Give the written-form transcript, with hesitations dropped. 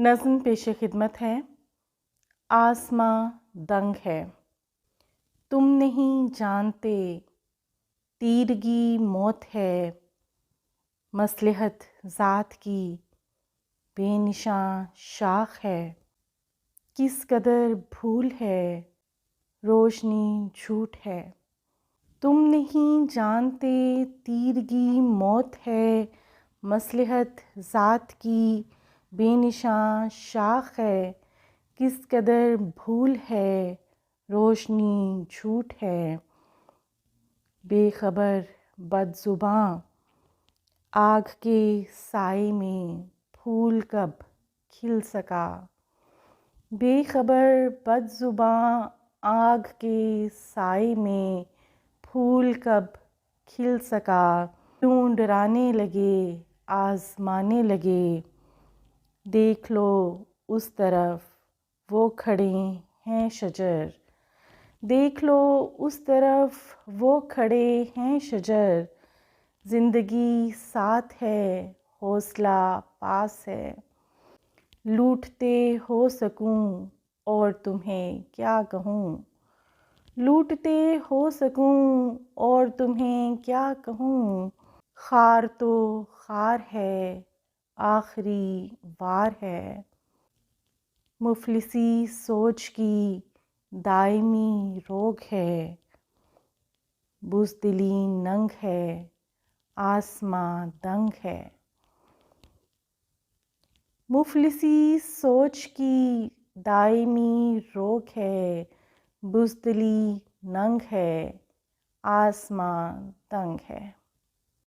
نظم پیش خدمت ہے۔ آسماں دنگ ہے، تم نہیں جانتے تیرگی موت ہے، مصلحت ذات کی بے نشاں شاخ ہے، کس قدر بھول ہے روشنی جھوٹ ہے۔ تم نہیں جانتے تیرگی موت ہے، مصلحت ذات کی بے نشاں شاخ ہے، کس قدر بھول ہے روشنی جھوٹ ہے۔ بے خبر بد زباں آگ کے سائے میں پھول کب کھل سکا، بے خبر بد زباں آگ کے سائے میں پھول کب کھل سکا۔ یوں ڈرانے لگے آزمانے لگے، دیکھ لو اس طرف وہ کھڑے ہیں شجر، دیکھ لو اس طرف وہ کھڑے ہیں شجر، زندگی ساتھ ہے حوصلہ پاس ہے۔ لوٹتے ہو سکوں اور تمہیں کیا کہوں، لوٹتے ہو سکوں اور تمہیں کیا کہوں، خار تو خار ہے آخری وار ہے۔ مفلسی سوچ کی دائمی روگ ہے، بزدلی ننگ ہے آسماں دنگ ہے۔ مفلسی سوچ کی دائمی روگ ہے، بزدلی ننگ ہے آسماں دنگ ہے۔